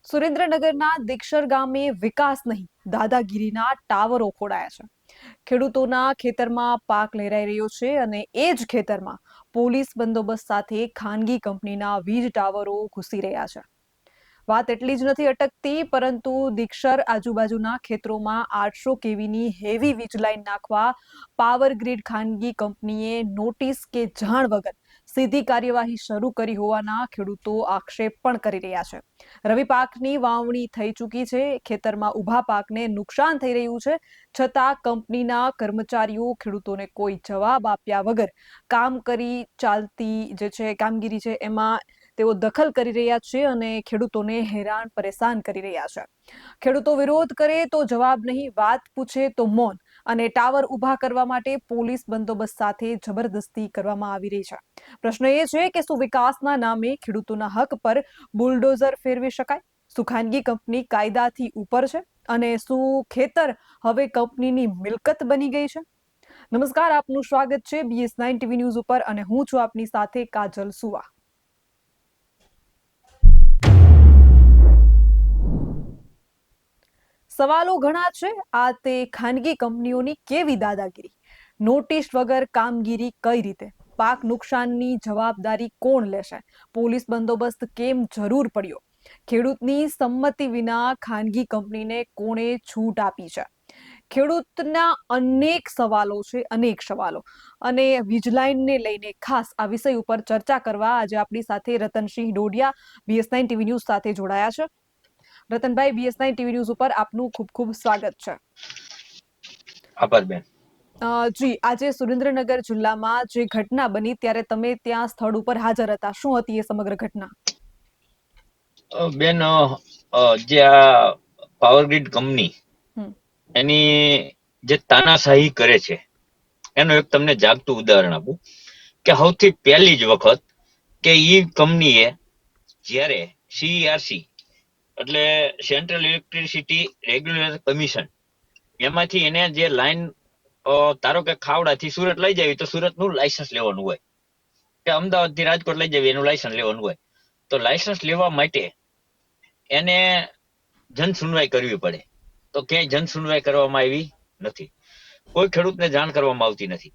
સુરેન્દ્રનગરના દીક્ષર ગામે વિકાસ નહીં દાદાગીરીના ટાવરો ખોડાયા છે। ખેડૂતોના ખેતરમાં પાક લહેરાઈ રહ્યો છે અને એ જ ખેતરમાં પોલીસ બંદોબસ્ત સાથે ખાનગી કંપનીના વીજ ટાવરો ઘૂસી રહ્યા છે। વાત એટલી જ નથી અટકતી, પરંતુ દીક્ષર આજુબાજુના ખેતરોમાં 800 કેવીની હેવી વીજ લાઈન નાખવા પાવર ગ્રીડ ખાનગી કંપનીએ નોટિસ કે જાણ વગર સીધી કાર્યવાહી શરૂ કરી હોવાના ખેડૂતો આક્ષેપ પણ કરી રહ્યા છે। રવિ પાકની વાવણી થઈ ચૂકી છે, ખેતરમાં ઊભા પાકને નુકસાન થઈ રહ્યું છે, છતાં કંપનીના કર્મચારીઓ ખેડૂતોને કોઈ જવાબ આપ્યા વગર કામ કરી ચાલતી જે છે કામગીરી છે એમાં તેઓ દખલ કરી રહ્યા છે અને ખેડૂતોને હેરાન પરેશાન કરી રહ્યા છે। ખેડૂતો વિરોધ કરે તો જવાબ નહીં, વાત પૂછે તો મૌન અને ટાવર ઊભા કરવા માટે પોલીસ બંદોબસ્ત સાથે જબરદસ્તી કરવામાં આવી રહી છે। પ્રશ્ન એ છે કે શું વિકાસના નામે ખેડૂતોના હક પર બુલડોઝર ફેરવી શકાય? શું ખાનગી કંપની કાયદાથી ઉપર છે અને શું ખેતર હવે કંપનીની મિલકત બની ગઈ છે? નમસ્કાર, આપનું સ્વાગત છે BS9 ટીવી ન્યૂઝ ઉપર અને હું છું આપની સાથે કાજલ સુવા। સવાલો ઘણા છે। આ તે ખાનગી કંપનીઓની કેવી દાદાગીરી? નોટિસ વગર કામગીરી કઈ રીતે? પાક નુકસાનની જવાબદારી કોણ લેશે? પોલીસ બંદોબસ્ત કેમ જરૂર પડ્યો? ખેડૂતની સંમતિ વિના ખાનગી કંપનીને કોણે છૂટ આપી છે? ખેડૂતના અનેક સવાલો છે, અનેક સવાલો। અને વીજલાઈનને લઈને ખાસ આ વિષય ઉપર ચર્ચા કરવા આજે આપણી સાથે Ratansinh Dodiya BS9 TV news સાથે જોડાયા છે। રતનભાઈ, BS9 ટીવી ન્યૂઝ ઉપર આપનું ખૂબ ખૂબ સ્વાગત છે। આભાર બેન। જી, આજે સુરેન્દ્રનગર જિલ્લામાં જે ઘટના બની ત્યારે તમે ત્યાં સ્થળ ઉપર હાજર હતા, શું હતી એ સમગ્ર ઘટના? બેન, જે આ પાવર ગ્રીડ કંપની એની જે તાનાશાહી કરે છે એનું એક તમને જાગતું ઉદાહરણ આપું કે સૌથી પહેલી જ વખત કે ઈ કંપનીએ જ્યારે CERC એટલે સેન્ટ્રલ ઇલેક્ટ્રિસિટી રેગ્યુલેટર કમિશન એમાંથી એને જે લાઈન ધારો કે ખાવડાથી સુરત લઈ જવી તો સુરતનું લાયસન્સ લેવાનું હોય, કે અમદાવાદથી રાજકોટ લઈ જવી એનું લાયસન્સ લેવાનું હોય, તો લાયસન્સ લેવા માટે એને જન સુનવાઈ કરવી પડે, તો ક્યાંય જન સુનવાઈ કરવામાં આવી નથી, કોઈ ખેડૂતને જાણ કરવામાં આવતી નથી।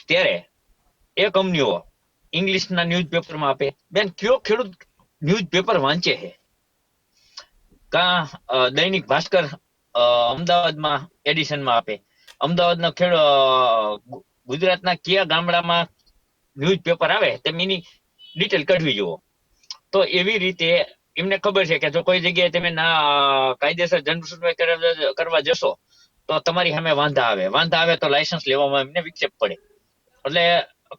ત્યારે એ કંપનીઓ ઇંગ્લિશના ન્યૂઝપેપરમાં આપે। બેન, કયો ખેડૂત ન્યૂઝપેપર વાંચે છે? કા દૈનિક ભાસ્કર અમદાવાદમાં એડિશનમાં આપે, અમદાવાદના ગુજરાતના કયા ગામડામાં ન્યૂઝપેપર આવે તેની ડિટેલ કઢવી જુઓ। તો એવી રીતે એમને ખબર છે કે જો કોઈ જગ્યાએ તમે ના કાયદેસર જન સુનવાઈ કરવા જશો તો તમારી સામે વાંધા આવે તો લાયસન્સ લેવામાં એમને વિક્ષેપ પડે। એટલે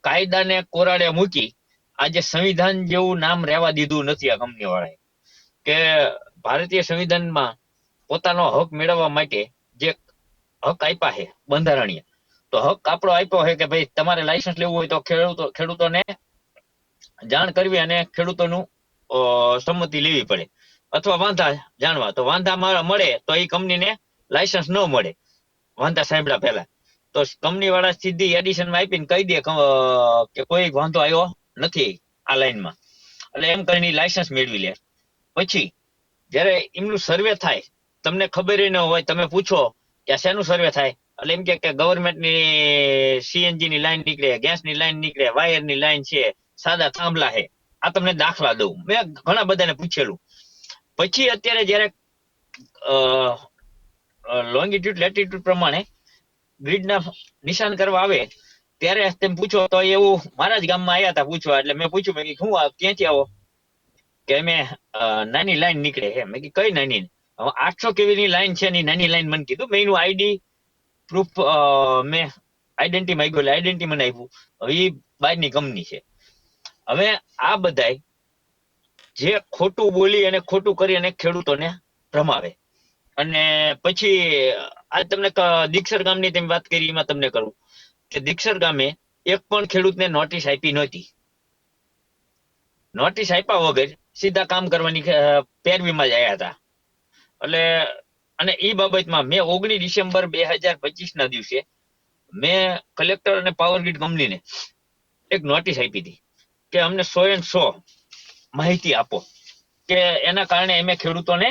કાયદાને કોરાડે મૂકી આજે સંવિધાન જેવું નામ રહેવા દીધું નથી આ કંપની વાળાએ, કે ભારતીય સંવિધાનમાં પોતાનો હક મેળવવા માટે જે હક આપ્યા છે બંધારણીય, તો હક આપણો આપ્યો છે કે ભાઈ તમારે લાયસન્સ લેવું હોય તો ખેડૂતોને જાણ કરવી અને ખેડૂતોનું સંમતિ લેવી પડે, અથવા વાંધા જાણવા, તો વાંધા મળે તો એ કંપનીને લાયસન્સ ન મળે વાંધા સાંભળ્યા પહેલા, તો કંપની વાળા સીધી એડિશનમાં આપીને કહી દે કે કોઈ વાંધો આવ્યો નથી આ લાઈનમાં, એટલે એમ કરીને લાયસન્સ મેળવી લે। પછી જયારે એમનું સર્વે થાય, તમને ખબર ન હોય, તમે પૂછો કે શેનું સર્વે થાય, એટલે એમ કે ગવર્મેન્ટની CNG ની લાઈન નીકળે, ગેસની લાઈન નીકળે, વાયરની લાઈન છે, સાદા થાંભલા છે, આ તમને દાખલા દઉં, મેં ઘણા બધાને પૂછેલું। પછી અત્યારે જયારે લોંગિટ્યુડ લેટિટ્યુડ પ્રમાણે ગ્રીડના નિશાન કરવા આવે ત્યારે તેમ પૂછો તો એવું મારા જ ગામમાં આવ્યા હતા પૂછવા, એટલે મેં પૂછ્યું, મેં શું ક્યાંથી આવો, કે અમે નાની લાઈન નીકળે છે। મેં કઈ નાની? 800 કેવી ની લાઈન છે, ની નાની લાઈન મને કીધું। મેં એનું ID પ્રૂફ મેં આઈડેન્ટિટી માંગ્યું, એટલે આઈડેન્ટિટી મને આપ્યું, હવે એ બહારની કંપની છે। હવે આ બધાય જે ખોટું બોલી અને ખોટું કરી અને ખેડૂતોને ભ્રમાવે, અને પછી આ તમને દીક્ષર ગામની તેમ વાત કરી, એમાં તમને કરું કે દીક્ષર ગામે એક પણ ખેડૂતને નોટિસ આપી નહોતી। નોટિસ આપ્યા વગર સીધા કામ કરવાની પેરવીમાં જ આવ્યા હતા। એટલે અને એ બાબતમાં મેં 19 ડિસેમ્બર 2025 ના દિવસે મેં કલેક્ટર અને પાવર ગ્રીડ કંપનીને એક નોટિસ આપી હતી કે અમને 100% માહિતી આપો કે એના કારણે અમે ખેડૂતોને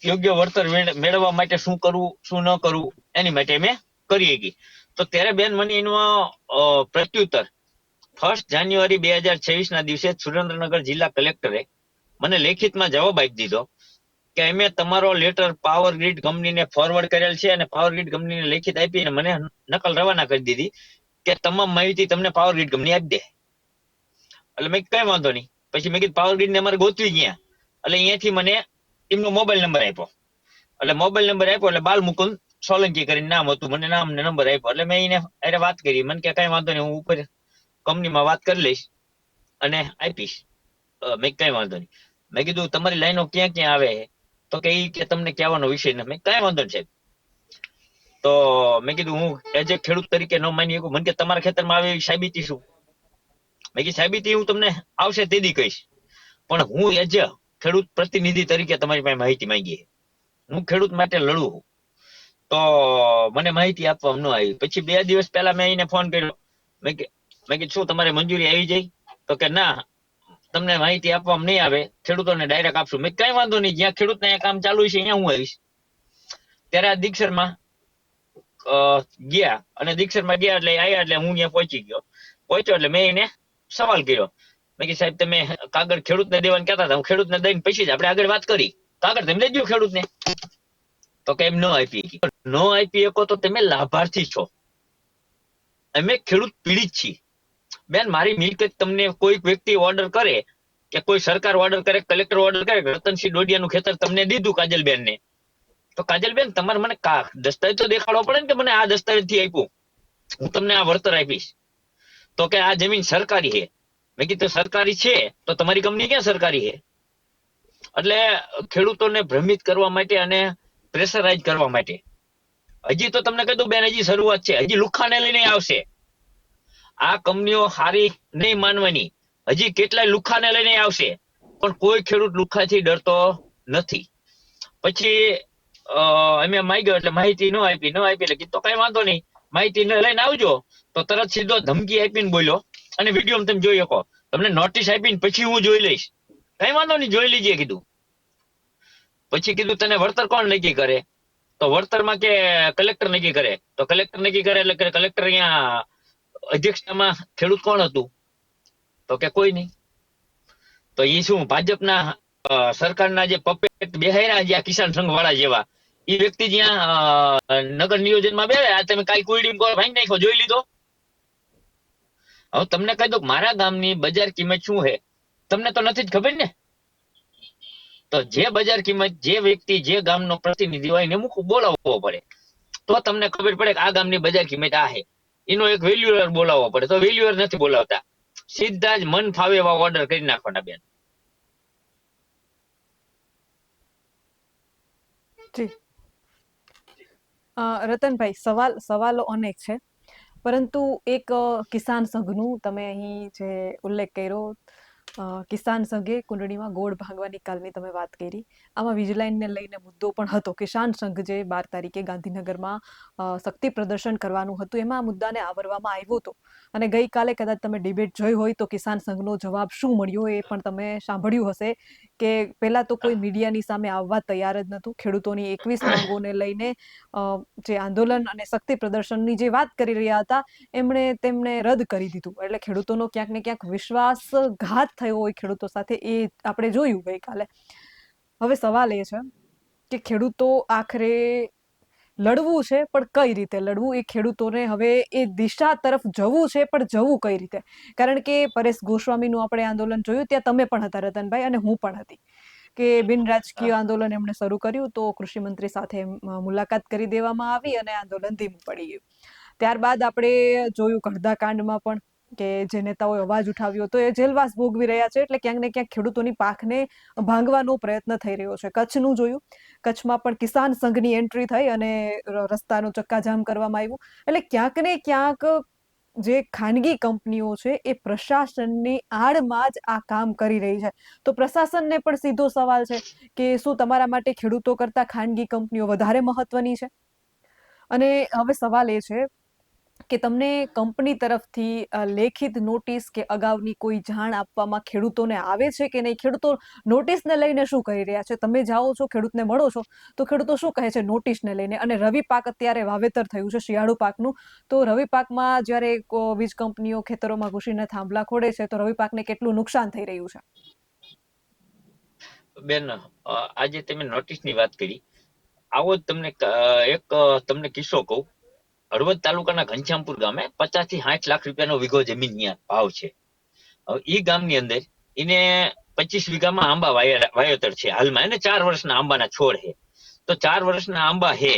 યોગ્ય વળતર મેળવવા માટે શું કરવું શું ન કરવું એની માટે અમે કરીએ છીએ. તો ત્યારે બેન મને એનો પ્રત્યુત્તર 1 જાન્યુઆરી 2026 ના દિવસે સુરેન્દ્રનગર જિલ્લા કલેક્ટરે મને લેખિતમાં જવાબ આપી દીધો કે અમે તમારો લેટર પાવર ગ્રીડ કંપનીને ફોરવર્ડ કરેલ છે અને પાવર ગ્રીડ કંપનીને લેખિત આપી અને મને નકલ રવાના કરી દીધી કે તમામ માહિતી તમને પાવર ગ્રીડ કંપની આપી દે. એટલે મેં કઈ વાંધો નહીં. પછી મેં કીધું પાવર ગ્રીડ ને અમારે ગોતવી ગયા, એટલે અહીંયાથી મને એમનો મોબાઈલ નંબર આપ્યો. એટલે મોબાઈલ નંબર આપ્યો એટલે બાલમુકુંદ સોલંકી કરીને નામ હતું, મને નામ ને નંબર આપ્યો. એટલે મેં એને વાત કરી. મને કે કઈ વાંધો નહીં, હું ઉપર કંપનીમાં વાત કરી લઈશ અને આપીશ. મેં કઈ વાંધો નહીં. મેં કીધું તમારી લાઈનો ક્યાં ક્યાં આવે તો કે ઈ કે તમને કહેવાનો વિષય નથી. મેં કઈ વાંધો નહીં સાહેબ. તો મેં કીધું હું એજ એ ખેડૂત તરીકે ન માની શકું. મને કે તમારા ખેતરમાં આવે એવી સાબિતી શું? મેં કીધું સાબિતી હું તમને આવશે તેદી કહીશ, પણ હું એજ ખેડૂત પ્રતિનિધિ તરીકે તમારી પાસે માહિતી માંગી. હું ખેડૂત માટે લડું. તો મને માહિતી આપવામાં ન આવી. પછી 2 દિવસ પહેલા મેં એને ફોન કર્યો. મેં કીધું શું તમારે મંજૂરી આવી જાય? તો કે ના, તમને માહિતી આપવામાં નહીં આવે, ખેડૂતોને ડાયરેક્ટ આપશું. મેં કઈ વાંધો નહીં, જ્યાં ખેડૂતને કામ ચાલુ છે અહીંયા હું આવીશ. ત્યારે આ દીક્ષરમાં ગયા અને દીક્ષરમાં ગયા એટલે આવ્યા એટલે હું ત્યાં પહોંચ્યો એટલે મેં એને સવાલ કર્યો. મેં કીધું સાહેબ તમે કાગળ ખેડૂતને દેવાનું કહેતા હતા, હું ખેડૂતને દઈને પછી જ આપણે આગળ વાત કરી. કાગળ તમે દેજો ખેડૂતને. તો કે એમ ન આપી. ન આપી શકો તો તમે લાભાર્થી છો, અમે ખેડૂત પીડિત છીએ. બેન મારી મિલકત તમને કોઈક વ્યક્તિ ઓર્ડર કરે કે કોઈ સરકાર ઓર્ડર કરે, કલેક્ટર ઓર્ડર કરે, રતનસિંહ ડોડિયાનું ખેતર તમને દીધું કાજલબેન ને, તો કાજલબેન તમારે મને દસ્તાવેજ તો દેખાડવો પડે ને કે મને આ દસ્તાવેજ થી આપ્યું, હું તમને આ વળતર આપીશ. તો કે આ જમીન સરકારી છે. મેં કીધું સરકારી છે તો તમારી કંપની ક્યાં સરકારી છે? એટલે ખેડૂતોને ભ્રમિત કરવા માટે અને પ્રેશરાઇઝ કરવા માટે. હજી તો તમને કહી દઉં બેન, હજી શરૂઆત છે. હજી લુખાને લઈને આવશે. આ કંપનીઓ હારી નહીં માનવાની, હજી કેટલાય લુખાને લઈને આવશે, પણ કોઈ ખેડૂત લુખાથી ડરતો નથી. પછી અમે માંગ્યો એટલે માહિતી ન આપી એટલે કીધું તો કઈ વાંધો નહીં, માહિતી લઈને આવજો. તો તરત સીધો ધમકી આપીને બોલ્યો, અને વિડીયો તમે જોઈ શકો, તમને નોટિસ આપીને પછી હું જોઈ લઈશ. કઈ વાંધો નહીં, જોઈ લીજે કીધું. પછી કીધું તને વળતર કોણ નક્કી કરે? તો વળતરમાં કે કલેક્ટર નક્કી કરે. તો કલેક્ટર નક્કી કરે એટલે કલેક્ટર અહીંયા અધ્યક્ષતામાં ખેડૂત કોણ હતું? તો કે કોઈ નહીં. તો એ શું ભાજપના સરકારના જે પપેટ બેહાર્યા જ્યાં કિસાન સંઘ વાળા જેવા, એ વ્યક્તિ જ્યાં નગર નિયોજનમાં બેહ્યા, તમે કાઈ કુઈડી ભાંગી નાખો, જોઈ લીધો. હવે તમને કહી દઉં મારા ગામની બજાર કિંમત શું છે તમને તો નથી જ ખબર ને. તો જે બજાર કિંમત જે વ્યક્તિ જે ગામનો પ્રતિનિધિ હોય એને બોલાવવો પડે, તો તમને ખબર પડે કે આ ગામની બજાર કિંમત આ છે. એનો એક વેલ્યુઅર બોલાવવો પડે, તો વેલ્યુઅર નથી બોલાવતા, સીધા જ મન ફાવે એવા ઓર્ડર કરી નાખવાના બેન. જી રતનભાઈ, સવાલો અનેક છે, પરંતુ એક કિસાન સંઘનું તમે અહીં જે ઉલ્લેખ કર્યો, કિસાન સંઘે કુંડળીમાં ગોળ ભાંગવાની કાલની તમે વાત કરી, આમાં વીજલાઇનને લઈને મુદ્દો પણ હતો. કિસાન સંઘ જે 12 તારીખે ગાંધીનગરમાં શક્તિ પ્રદર્શન કરવાનું હતું, એમાં આ મુદ્દાને આવરવામાં આવ્યો હતો. અને ગઈકાલે કદાચ તમે ડિબેટ જોઈ હોય તો કિસાન સંઘનો જવાબ શું મળ્યો એ પણ તમે સાંભળ્યું હશે, કે પહેલા તો કોઈ મીડિયાની સામે આવવા તૈયાર જ નહોતું. ખેડૂતોની 21 માંગોને લઈને જે આંદોલન અને શક્તિ પ્રદર્શનની જે વાત કરી રહ્યા હતા, તેમને રદ કરી દીધું. એટલે ખેડૂતોનો ક્યાંક ને ક્યાંક વિશ્વાસઘાત થયો હોય ખેડૂતો સાથે, એ આપણે જોયું ગઈકાલે. હવે સવાલ એ છે કે ખેડૂતો આખરે લડવું છે, પણ કઈ રીતે લડવું? એ ખેડૂતોને હવે એ દિશા તરફ જવું છે, પણ જવું કઈ રીતે? કારણ કે પરેશ ગોસ્વામીનું આપણે આંદોલન જોયું, ત્યાં તમે પણ હતા રતનભાઈ અને હું પણ હતી, કે બિન રાજકીય આંદોલન એમણે શરૂ કર્યું, તો કૃષિ મંત્રી સાથે મુલાકાત કરી દેવામાં આવી અને આંદોલન ધીમું પડી ગયું. ત્યારબાદ આપણે જોયું કડધા કાંડમાં પણ કે જે નેતાઓએ અવાજ ઉઠાવ્યો તો એ જેલવાસ ભોગવી રહ્યા છે. એટલે ક્યાંક ને ક્યાંક ખેડૂતોની પાખને ભાંગવાનો પ્રયત્ન થઈ રહ્યો છે. કચ્છનું જોયું, કચ્છમાં પણ કિસાન સંઘની એન્ટ્રી થઈ અને રસ્તાનો ચક્કાજામ કરવામાં આવ્યું. એટલે ક્યાંક ને ક્યાંક જે ખાનગી કંપનીઓ છે એ પ્રશાસનની આડમાં જ આ કામ કરી રહી છે. તો પ્રશાસનને પણ સીધો સવાલ છે કે શું તમારા માટે ખેડૂતો કરતા ખાનગી કંપનીઓ વધારે મહત્વની છે? અને હવે સવાલ એ છે કે તમને કંપની તરફથી લેખિત નોટિસ કે અગાઉની કોઈ જાણ આપવામાં ખેડૂતોને આવે છે કે નહીં? ખેડૂતો નોટિસને લઈને શું કહી રહ્યા છે? તમે જાઓ છો, ખેડૂતને મળો છો, તો ખેડૂતો શું કહે છે નોટિસને લઈને? અને રવિ પાક અત્યારે વાવેતર થયું છે, શિયાળુ પાકનું, તો રવિ પાકમાં જ્યારે વીજ કંપનીઓ ખેતરોમાં ઘૂસીને થાંભલા ખોડે છે, તો રવિ પાકને કેટલું નુકસાન થઈ રહ્યું છે? બેન, આજે તમે નોટિસની વાત કરી. આવો જ તમને એક તમને કિસ્સો કહું. હળવદ તાલુકાના ઘનશ્યામપુર ગામે 50 થી 60 લાખ રૂપિયાનો વીઘો જમીન ભાવ છે. હવે ઈ ગામની અંદર એને 25 વીઘામાં આંબા વાવેતર છે હાલમાં, એને 4 વર્ષના આંબાના છોડ છે. તો 4 વર્ષના આંબા છે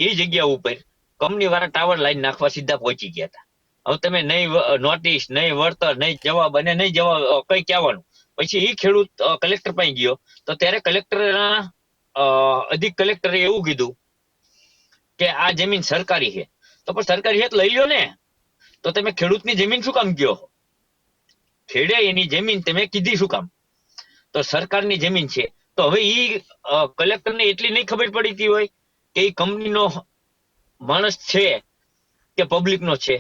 એ જગ્યા ઉપર કંપની વાળા ટાવર લાઈન નાખવા સીધા પહોંચી ગયા હતા. હવે તમે નહીં નોટિસ, નહીં વળતર, નહીં જવાબ અને નહીં જવાબ કઈ કહેવાનું. પછી એ ખેડૂત કલેક્ટર પાસે ગયો, તો ત્યારે કલેક્ટરના અધિક કલેક્ટરે એવું કીધું કે આ જમીન સરકારી છે. તો પણ સરકારી છે તો લઈ લ્યો ને, તો તમે ખેડૂતની જમીન શું કામ કયો? ખેડે એની જમીન તમે કીધી શું કામ? તો સરકારની જમીન છે. તો હવે ઈ કલેક્ટરને એટલી નહીં ખબર પડીતી હોય કે એ કંપનીનો માણસ છે કે પબ્લિકનો છે?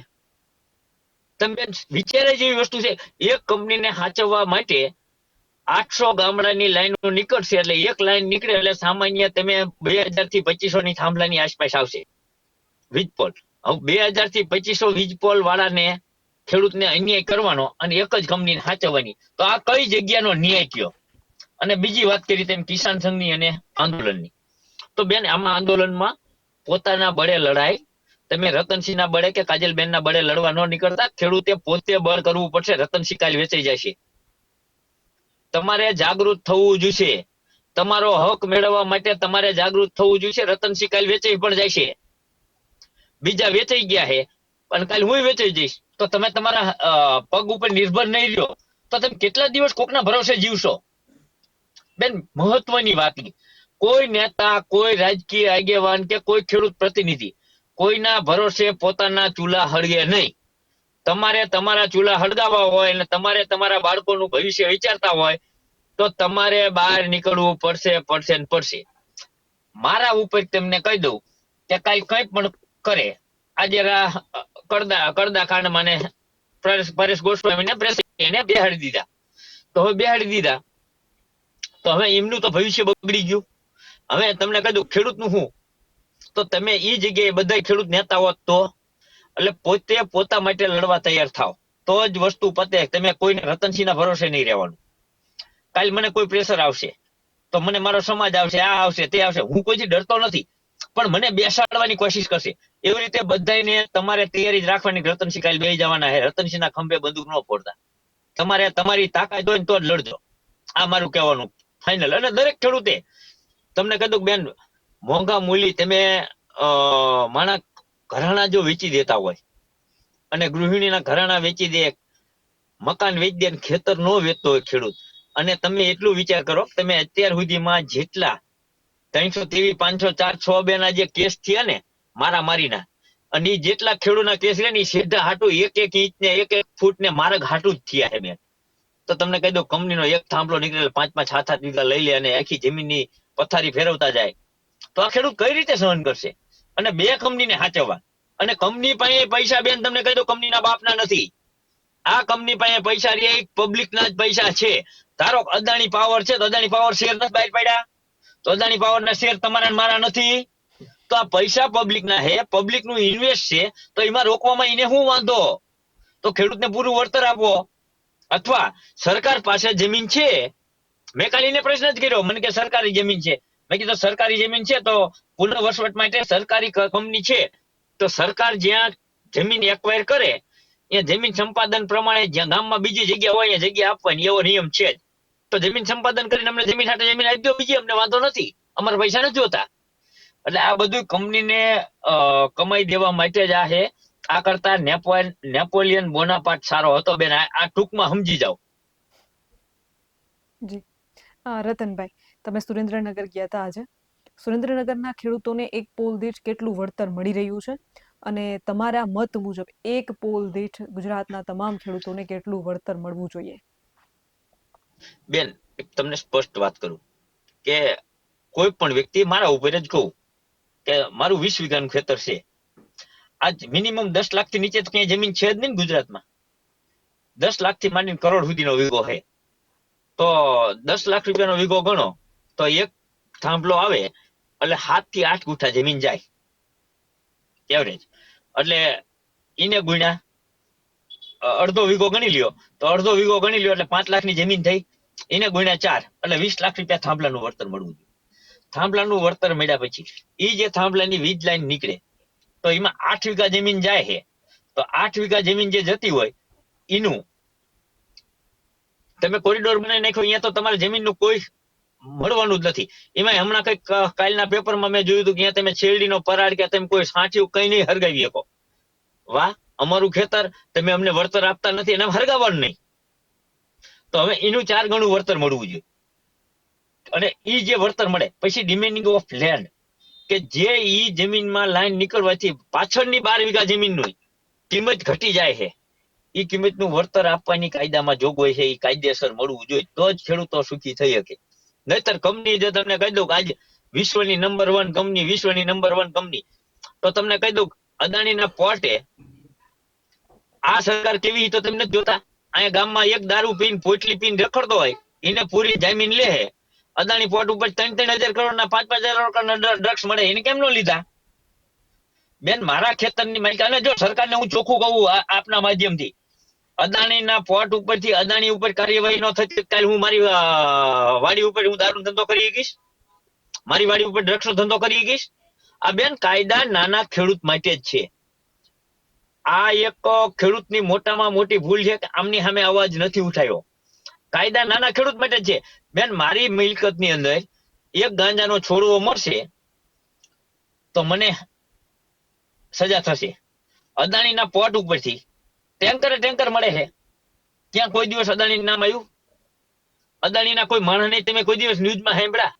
તમે વિચારે જેવી વસ્તુ છે. એક કંપનીને સાચવવા માટે 800 ગામડાની લાઈનો નીકળશે, એટલે એક લાઈન નીકળે એટલે સામાન્ય તમે 2000 થી 2500 ની થાંભલાની આસપાસ આવશે વીજપોલ. હવે 2000 થી 2500 વીજપોલ વાળાને ખેડૂતને અન્યાય કરવાનો અને એક જ કંપનીને સાચવવાની, તો આ કઈ જગ્યાનો ન્યાય કયો? અને બીજી વાત કરી તેમ કિસાન સંઘની અને આંદોલનની, તો બેન આમાં આંદોલનમાં પોતાના બળે લડાય. તમે રતનસિંહના બળે કે કાજલબેનના બળે લડવા ન નીકળતા. ખેડૂતે પોતે બળ કરવું પડશે. રતનસિંહ કાલ વેચાઈ જશે. તમારે જાગૃત થવું જોઈશે. તમારો હક મેળવવા માટે તમારે જાગૃત થવું જોઈશે. રતનસિંહ કાલ વેચાઈ પણ જાય છે. બીજા વેચાઈ ગયા છે અને કાલ હું વેચાઈ જઈશ. તો તમે તમારા પગ ઉપર નિર્ભર નહીં રહ્યો તો તમે કેટલા દિવસ કોકના ભરોસે જીવશો? બેન, મહત્વની વાત, કોઈ નેતા, કોઈ રાજકીય આગેવાન કે કોઈ ખેડૂત પ્રતિનિધિ કોઈના ભરોસે પોતાના ચૂલા હળગે નહીં. તમારે તમારા ચૂલા હળગાવવા હોય અને તમારે તમારા બાળકોનું ભવિષ્ય વિચારતા હોય તો તમારે બહાર નીકળવું પડશે. મારા ઉપર તમને કહી દઉં કે કઈ પણ કરે. આજે કડદા કાંડ માને પરેશ ગોસ્વામીને એને બેહાડી દીધા. તો હવે એમનું તો ભવિષ્ય બગડી ગયું. હવે તમને કહી દઉં ખેડૂતનું શું, તો તમે એ જગ્યાએ બધા ખેડૂત નેતા હોત તો, એટલે પોતે પોતા માટે લડવા તૈયાર થાવ તો જ વસ્તુ પતે. તમે કોઈને રતનસિંહના ભરોસે નહીં રહેવાનું. કાલ મને કોઈ પ્રેશર આવશે તો મને મારો સમાજ આવશે, આ આવશે, તે આવશે. હું કોઈથી ડરતો નથી, પણ મને બેસાડવાની કોશિશ કરશે. એવી રીતે બધાને તમારે તૈયારી જ રાખવાની. રતનસિંહ કાલ બેસી જવાના છે. રતનસિંહના ખંભે બંદૂક ન ફોડતા. તમારે તમારી તાકાત હોય ને તો જ લડજો. આ મારું કહેવાનું ફાઇનલ. અને દરેક ખેડૂતે તમને કીધું બેન, મોંઘા મૂલી તમે માણા ઘરાણા જો વેચી દેતા હોય અને ગૃહિણીના ઘરાણા વેચી દે, મકાન વેચી દે, ખેતર નો વેચતો હોય ખેડૂત, અને તમે એટલું વિચાર કરો તમે અત્યાર સુધીમાં જેટલા 323, 500, 4, 6 ના જે કેસ થયા ને મારીના, અને જેટલા ખેડૂતના કેસ રે ને સીધા હાટું એક ઇંચ ને એક ફૂટ ને માર્ગ હાટું જ થયા છે બેન. તો તમને કહી દઉં કંપનીનો એક થાંભલો નીકળે 5, 7 વીઘા લઈ લે અને આખી જમીનની પથારી ફેરવતા જાય, તો આ ખેડૂત કઈ રીતે સહન કરશે? અને 2 કંપનીને સાચવવા. અને કંપની પાસે પૈસા, બેન તમને કહી દઉં કંપનીના બાપના નથી. આ કંપની પાસે પૈસા રે પબ્લિકના જ પૈસા છે. ધારો અદાણી પાવર છે તો અદાણી પાવર શેર નથી બહાર પાડ્યા, તો અદાણી પાવરના શેર તમારા મારા નથી. તો આ પૈસા પબ્લિકના હે, પબ્લિકનું ઇન્વેસ્ટ છે, તો એમાં રોકવામાં એને શું વાંધો? તો ખેડૂતને પૂરું વળતર આપો. અથવા સરકાર પાસે જમીન છે, મેં કાલે એને પ્રશ્ન જ કર્યો, મને કે સરકારી જમીન છે. મેં કીધું સરકારી જમીન છે તો પુનઃવસવટ માટે સરકારી કંપની છે, તો સરકાર જ્યાં જમીન એક્વાયર કરે એ જમીન સંપાદન પ્રમાણે જ્યાં ગામમાં બીજી જગ્યા હોય એ જગ્યા આપવાની, એવો નિયમ છે જ. તો જમીન સંપાદન કરીને અમને જમીન સાથે જમીન આપી દો, બીજી અમને વાંધો નથી, અમારા પૈસા નથી જોતા. એટલે આ બધું કંપનીને કમાઈ દેવા માટે જ આ છે. આ કરતા નેપોલિયન બોનાપાર્ટ સારો હતો બેન. આ ટૂંકમાં સમજી જાઓ. જી. રતનભાઈ, તમે સુરેન્દ્રનગર ગયા હતા આજે. સુરેન્દ્રનગરના ખેડૂતોને એક પોલ દીઠ કેટલું વળતર મળી રહ્યું છે અને તમારા મત મુજબ એક પોલ દીઠ ગુજરાતના તમામ ખેડૂતોને કેટલું વળતર મળવું જોઈએ? બેન, તમને સ્પષ્ટ વાત કરું કે કોઈ પણ વ્યક્તિ, મારા ઉપર જ કહું કે મારું 20 વીઘાનું ખેતર છે, આજ મિનિમમ 10 લાખ થી નીચે તો ક્યાંય જમીન છે જ નહીં ને ગુજરાતમાં. 10 લાખ થી માંડીને કરોડ સુધીનો વીઘો છે. તો 10 લાખ રૂપિયાનો વીઘો ગણો તો એક થાંભલો આવે એટલે 7 થી 8 ગુઠા જમીન જાય એવરેજ. એટલે એને ગુણ્યા અડધો વીઘો ગણી લ્યો તો અડધો વીઘો ગણી લ્યો એટલે 5 લાખની જમીન થઈ. એને ગુણ્યા 4 એટલે 20 લાખ રૂપિયા થાંભલાનું વળતર મળવું જોઈએ. થાંભલાનું વળતર મળ્યા પછી એ જે થાંભલાની વીજ લાઈન નીકળે તો એમાં 8 વીઘા જમીન જાય છે. તો 8 વીઘા જમીન જે જતી હોય એનું તમે કોરિડોર બનાવી નાખ્યો, અહીંયા તો તમારે જમીનનું કોઈ મળવાનું જ નથી. એમાં હમણાં કઈક કાલના પેપરમાં મેં જોયું હતું કે અહીંયા તમે શેરડીનો પરાળ કે તમે કોઈ સાચું કઈ નહીં હરગાવી શકો. વાહ, અમારું ખેતર, તમે અમને વળતર આપતા નથી અને હરગાવવાનું નહીં. તો હવે એનું 4 ગણું વળતર મળવું જોઈએ. અને ઈ જે વળતર મળે પછી ડિમેન્ડિંગ ઓફ લેન્ડ કે જે ઈ જમીનમાં લાઈન નીકળવાથી પાછળની 12 વીઘા જમીનનું કિંમત ઘટી જાય છે, ઈ કિંમતનું વળતર આપવાની કાયદામાં જોગવાઈ છે. ઈ કાયદેસર મળવું જોઈએ તો જ ખેડૂતો સુખી થઈ શકે. નહીતર કંપની જે તમને કહી દઉં કે આજે વિશ્વની નંબર 1 કંપની, વિશ્વની નંબર 1 કંપની, તો તમને કહી દઉં અદાણીના પોર્ટે આ સરકાર કેવી તો તમને જોતા. અહીંયા ગામમાં એક દારૂ પીને પોટલી પીને રખડતો હોય એને પૂરી જામીન લે. અદાણી પોર્ટ ઉપર 3,000 કરોડના 5,000 કરોડના ડ્રગ્સ મળે, એને કેમ નો લીધા? બેન, મારા ખેતરની માલિક, અને જો સરકારને હું ચોખ્ખું કહું આપના માધ્યમથી, અદાણીના પોર્ટ ઉપરથી અદાણી ઉપર કાર્યવાહી ન થતી કાલે હું મારી વાડી ઉપર હું દારૂ ધંધો કરી શકીશ? મારી વાડી ઉપર ડ્રગ્સનો ધંધો કરી શકીશ? આ બેન કાયદા નાના ખેડૂત માટે જ છે. આ એક ખેડૂતની મોટામાં મોટી ભૂલ છે કે આમની સામે અવાજ નથી ઉઠાયો. કાયદા નાના ખેડૂત માટે જ છે. બેન, મારી મિલકતની અંદર એક ગાંજાનો છોડવો મળશે તો મને સજા થશે. અદાણીના પોર્ટ ઉપરથી ટેન્કર મળે છે, ત્યાં કોઈ દિવસ અદાણી નામ આવ્યું? અદાણીના કોઈ માણસને તમે કોઈ દિવસ ન્યૂઝમાં સાંભળ્યા?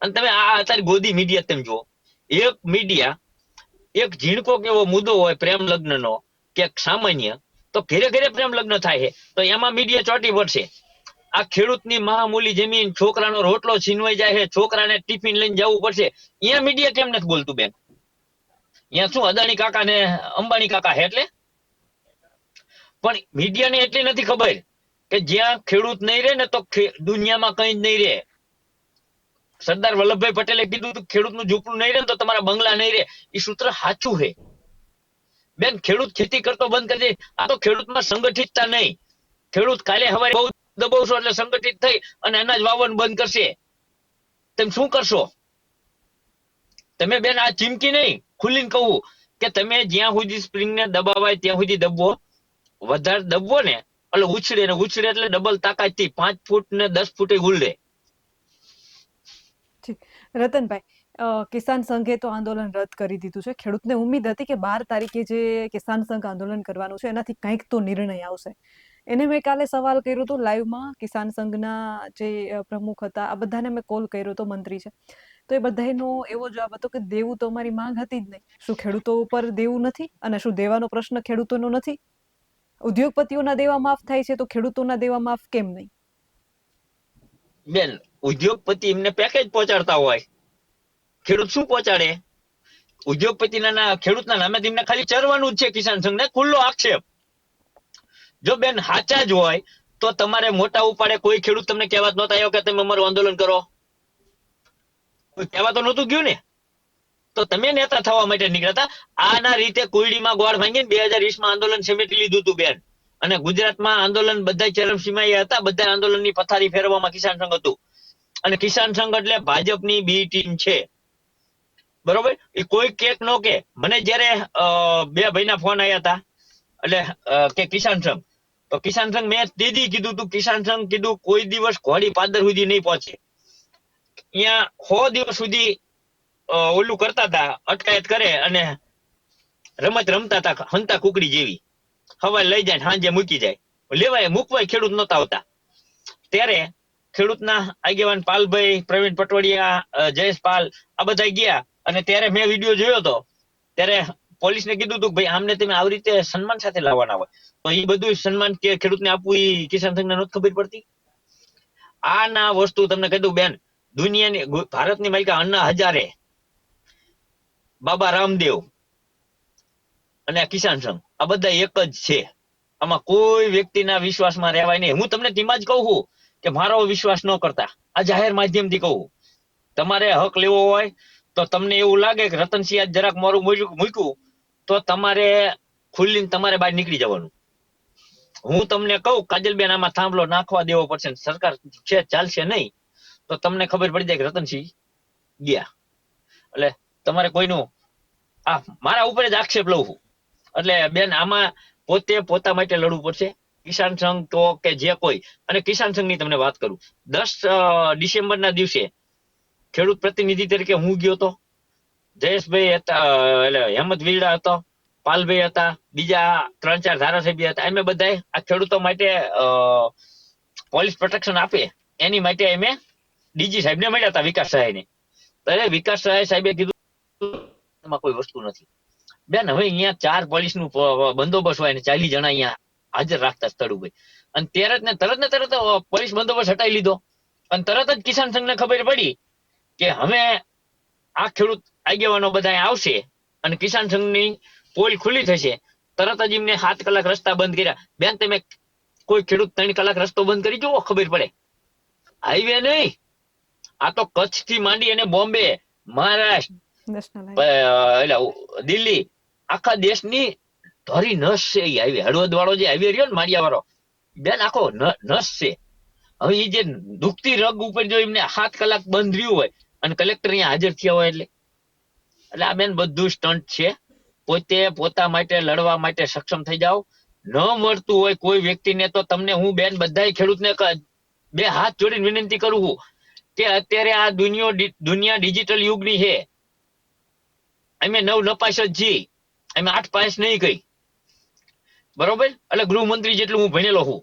અને તમે આ અત્યારે ગોદી મીડિયા તમે જુઓ, એક મીડિયા એક ઝીણકો કેવો મુદ્દો હોય પ્રેમ લગ્નનો કે સામાન્ય, તો ઘરે ઘરે પ્રેમ લગ્ન થાય છે તો એમાં મીડિયા ચોટી પડશે. આ ખેડૂતની મામૂલી જમીન, છોકરાનો રોટલો છીનવાઈ જાય છે, છોકરાને ટિફિન લઈને જવું પડશે, અહીંયા મીડિયા કેમ નથી બોલતું બેન? અહીંયા શું અદાણી કાકા ને અંબાણી કાકા છે એટલે? પણ મીડિયાને એટલી નથી ખબર કે જ્યાં ખેડૂત નહીં રહે ને તો દુનિયામાં કઈ જ નહીં રહે. સરદાર વલ્લભભાઈ પટેલે કીધું હતું ખેડૂતનું ઝૂંપડું નહીં રહે તો તમારા બંગલા નહીં રહે. એ સૂત્ર સાચું છે બેન. ખેડૂત ખેતી કરતો બંધ કરી દે, આ તો ખેડૂતમાં સંગઠિતતા નહીં. ખેડૂત કાલે હવારે બહુ દબાવશો એટલે સંગઠિત થઈ અને અનાજ વાવવાનું બંધ કરશે. તમે શું કરશો? તમે બેન આ ચીમકી નહીં, ખુલ્લીને કહું કે તમે જ્યાં સુધી સ્પ્રિંગને દબાવાય ત્યાં સુધી દબવો. વધારે દબવો ને એટલે ઉછળે ને ઉછળે એટલે ડબલ તાકાત થી 5 ફૂટ ને 10 ફૂટે ઉલડે. રતનભાઈ, કિસાન સંઘે તો આંદોલન રદ કરી દીધું છે. ખેડૂતને ઉમ્મીદ હતી કે 12 તારીખે જે કિસાન સંઘ આંદોલન કરવાનું છે એનાથી કંઈક તો નિર્ણય આવશે. એને મેં કાલે સવાલ કર્યો હતો લાઈવમાં. કિસાન સંઘના જે પ્રમુખ હતા આ બધાને મેં કોલ કર્યો હતો, મંત્રી છે, તો એ બધાનો એવો જવાબ હતો કે દેવું તો અમારી માંગ હતી જ નહીં. શું ખેડૂતો ઉપર દેવું નથી? અને શું દેવાનો પ્રશ્ન ખેડૂતોનો નથી? ઉદ્યોગપતિઓના દેવા માફ થાય છે તો ખેડૂતોના દેવા માફ કેમ નહીં? બેન, ઉદ્યોગપતિ એમને પેકેજ પહોંચાડતા હોય, ખેડૂત શું પહોંચાડે? ઉદ્યોગપતિના ખેડૂતના નામે એમને ખાલી ચરવાનું જ છે. કિસાન સંઘને ખુલ્લો આક્ષેપ. જો બેન સાચા જ હોય તો તમારે મોટા ઉપાડે કોઈ ખેડૂત તમને કહેવા નહોતા આવ્યો કે તમે અમારું આંદોલન કરો? કોઈ કહેવા તો નહોતું ગયું ને? તો તમે નેતા થવા માટે નીકળ્યા હતા. આના રીતે કુરડીમાં ગોળ ભાંગીને 2020માં આંદોલન સમેટી લીધું હતું બેન. અને ગુજરાતમાં આંદોલન બધા ચરમસીમાએ હતા. બધા આંદોલનની પથારી ફેરવામાં કિસાન સંઘ હતું. અને કિસાન સંઘ એટલે ભાજપની બી ટીમ છે, બરોબર? એ કોઈ કેક નો કે. મને જયારે 2 ભાઈના ફોન આવ્યા હતા એટલે કે કિસાન સંઘ, તો કિસાન સંઘ મેં દીદી કીધું તું, કિસાન સંઘ કીધું કોઈ દિવસ ઘોડી પાદર સુધી નહીં પહોંચે. અહીંયા 100 દિવસ સુધી ઓલું કરતા હતા, અટકાયત કરે અને રમત રમતા હતા હંતા કુકડી જેવી. હવારે લઈ જાય સાંજે મૂકી જાય, લેવાય મૂકવાય ખેડૂત નહોતા આવતા. ત્યારે ખેડૂતના આગેવાન પાલભાઈ, પ્રવીણ પટોડિયા, જયેશ પાલ આ બધા ગયા. અને ત્યારે મેં વિડીયો જોયો હતો. ત્યારે પોલીસને કીધું હતું ભાઈ આમને તમે આવી રીતે સન્માન સાથે લાવવાના હોય, તો એ બધું સન્માન કે ખેડૂતને આપવું એ કિસાન સંઘને નથી ખબર પડતી. આ ના વસ્તુ તમને કહી દઉં બેન, દુનિયાની ભારતની માલિકા અન્ના હજારે, બાબા રામદેવ, અને આ કિસાન સંઘ આ બધા એક જ છે. આમાં કોઈ વ્યક્તિના વિશ્વાસમાં રહેવાય નહીં. હું તમને તેમાં જ કહું છું કે મારો વિશ્વાસ ન કરતા, આ જાહેર માધ્યમથી કહું. તમારે હક લેવો હોય તો તમને એવું લાગે કે રતનસિંહ આજ જરાક મારું મૂક્યું તો તમારે ખુલ્લીને તમારે બહાર નીકળી જવાનું. હું તમને કહું કાજલબેન આમાં થાંભલો નાખવા દેવો પડશે, સરકાર છે ચાલશે નહીં તો તમને ખબર પડી જાય કે રતનસિંહ ગયા. એટલે તમારે કોઈનું આ મારા ઉપર જ આક્ષેપ લઉં છું. એટલે બેન આમાં પોતે પોતા માટે લડવું પડશે. કિસાન સંઘ તો કે જે કોઈ, અને કિસાન સંઘની તમને વાત કરું, 10 ડિસેમ્બરના દિવસે ખેડૂત પ્રતિનિધિ તરીકે હું ગયો હતો. જયેશભાઈ હતા, એટલે હેમંત વીરડા હતો, પાલભાઈ હતા, બીજા 3-4 ધારાસભ્ય હતા. અમે બધા આ ખેડૂતો માટે પોલીસ પ્રોટેક્શન આપે એની માટે અમે ડીજી સાહેબને મળ્યા હતા, વિકાસ સહાયને. ત્યારે વિકાસ સહાય સાહેબે કીધું એમાં કોઈ વસ્તુ નથી બેન. હવે અહીંયા 4 પોલીસનું બંદોબસ્ત હોય ને 40 જણા અહીંયા હાજર રાખતા સ્થળ ઉપર, અને તરત પોલીસ બંદોબસ્ત હટાવી લીધો. અને તરત જ કિસાન સંઘને ખબર પડી કે હવે આ ખેડૂત આગેવાનો બધા આવશે અને કિસાન સંઘની પોલ ખુલ્લી થશે. તરત જ એમને 7 કલાક રસ્તા બંધ કર્યા. બેન તમે કોઈ ખેડૂત 3 કલાક રસ્તો બંધ કરી જુઓ, ખબર પડે. હાઈવે નહીં, આ તો કચ્છ થી માંડી અને બોમ્બે, મહારાષ્ટ્ર, એટલે દિલ્હી, આખા દેશની ધોરી નસ છે એ હાઈવે. હળવદ વાળો જે હાઈવે રહ્યો ને માળિયા વાળો, બેન આખો નસ છે. હવે એ જે દુખતી રગ ઉપર જો એમને 7 કલાક બંધ રહ્યું હોય અને કલેક્ટર અહીંયા હાજર થયા હોય એટલે આ બેન બધું સ્ટન્ટ છે. પોતે પોતા માટે લડવા માટે સક્ષમ થઈ જાઓ. ન મળતું હોય કોઈ વ્યક્તિને તો તમને હું બેન બધા ખેડૂતને 2 હાથ જોડીને વિનંતી કરું છું કે અત્યારે આ દુનિયા ડિજિટલ યુગની છે. અમે 9 નપાસ જ છીએ, અમે 8 પાસ નહીં કઈ, બરોબર. એટલે ગૃહમંત્રી જેટલું હું ભણેલો છું.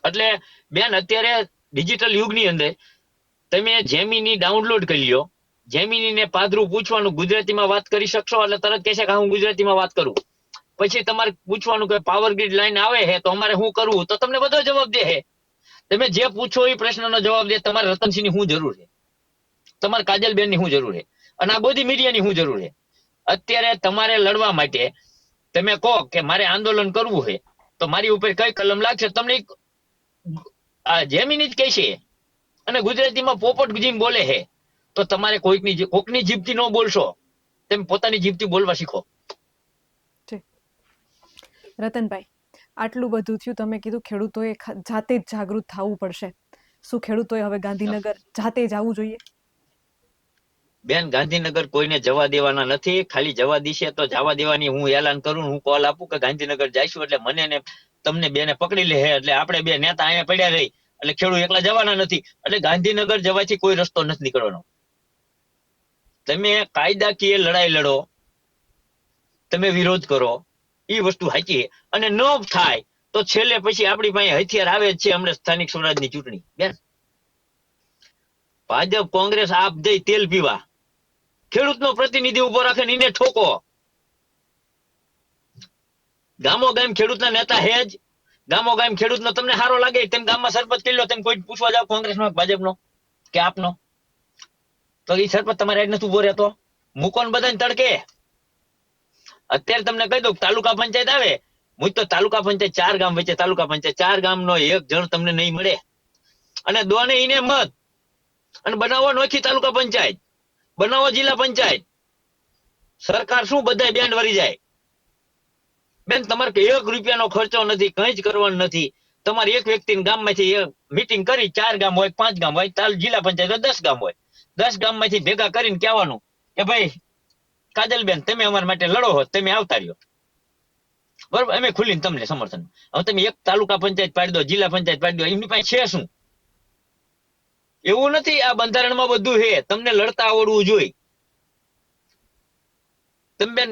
એટલે બેન અત્યારે ડિજિટલ યુગની અંદર તમે જેમીની ડાઉનલોડ કરી લ્યો, જેમીનીને પાદરું પૂછવાનું ગુજરાતીમાં વાત કરી શકશો એટલે તરત કહેશે કે હું ગુજરાતીમાં વાત કરું. પછી તમારે પૂછવાનું કે પાવર ગ્રીડ લાઈન આવે છે તો અમારે શું કરવું, તો તમને બધો જવાબ દે છે. તમે જે પૂછો એ પ્રશ્નનો જવાબ દે. તમારે રતનસિંહની શું જરૂર છે, તમારે કાજલબેનની શું જરૂર છે, અને આ બધી મીડિયાની શું જરૂર છે. અત્યારે તમારે લડવા માટે તમે કહો કે મારે આંદોલન કરવું છે તો મારી ઉપર કઈ કલમ લાગશે, તમને આ જેમીની જ કહેશે. અને ગુજરાતીમાં પોપટ જીમ બોલે છે તો તમારે કોકની જીભથી ન બોલશો, તમે પોતાની જીભથી બોલવા શીખો. રતનભાઈ, આટલું બધું થયું, તમે કીધું ખેડૂતોએ જાતે જ જાગૃત થવું પડશે. શું ખેડૂતોએ હવે ગાંધીનગર જાતે જ આવવું જોઈએ? બેન ગાંધીનગર કોઈને જવા દેવાના નથી. ખાલી જવા દીશે તો જવા દેવાની હું એલાન કરું, હું કોલ આપું કે ગાંધીનગર જઈશું એટલે મને ને તમને બેને પકડી લે. એટલે આપણે બે નેતા અહીંયા પડ્યા રહી એટલે ખેડૂત એકલા જવાના નથી. એટલે ગાંધીનગર જવાથી કોઈ રસ્તો નથી નીકળવાનો. તમે કાયદાકીય લડાઈ લડો, તમે વિરોધ કરો, એ વસ્તુ સાચી. અને ન થાય તો છેલ્લે પછી આપણી પાસે હથિયાર આવે જ છે. હમણાં સ્થાનિક સ્વરાજની ચૂંટણી બેન, ભાજપ કોંગ્રેસ આપ જઈ તેલ પીવા, ખેડૂતનો પ્રતિનિધિ ઉભો રાખે ને એને ઠોકો. ગામો ગામ ખેડૂતના નેતા હે જ. ગામો ગામ ખેડૂતનો તમને સારો લાગે તેમ ગામમાં સરપંચ કરી લો, તેમ કોઈ પૂછવા જાવ કોંગ્રેસનો ભાજપનો કે આપનો, તો એ સરપંચ તમારે આજ નથી ઉભો રહેતો. મૂકો ને બધાને તડકે. અત્યારે તમને કહી દઉં તાલુકા પંચાયત આવે, હું તો તાલુકા પંચાયત 4 ગામ વચ્ચે તાલુકા પંચાયત 4 ગામનો એક જણ તમને નહીં મળે. અને દોને ઈને મત અને બનાવો નોખી તાલુકા પંચાયત, બનાવો જિલ્લા પંચાયત. સરકાર શું બધા બેન્ડ વળી જાય. બેન તમારે 1 રૂપિયાનો ખર્ચો નથી, કઈ જ કરવાનું નથી. તમારે એક વ્યક્તિને ગામમાંથી મીટિંગ કરી, 4 ગામ હોય 5 ગામ હોય, જિલ્લા પંચાયત 10 ગામ હોય, 10 ગામમાંથી ભેગા કરીને કહેવાનું કે ભાઈ કાજલબેન તમે અમારા માટે લડો હો, તમે આવતા રહ્યો, બરોબર, અમે ખુલીને તમને સમર્થન. હવે તમે એક તાલુકા પંચાયત પાડી દો, જિલ્લા પંચાયત પાડી દો, એમની પાસે છે શું? એવું નથી. આ બંધારણમાં બધું છે, તમને લડતા આવડવું જોઈએ. તમે બેન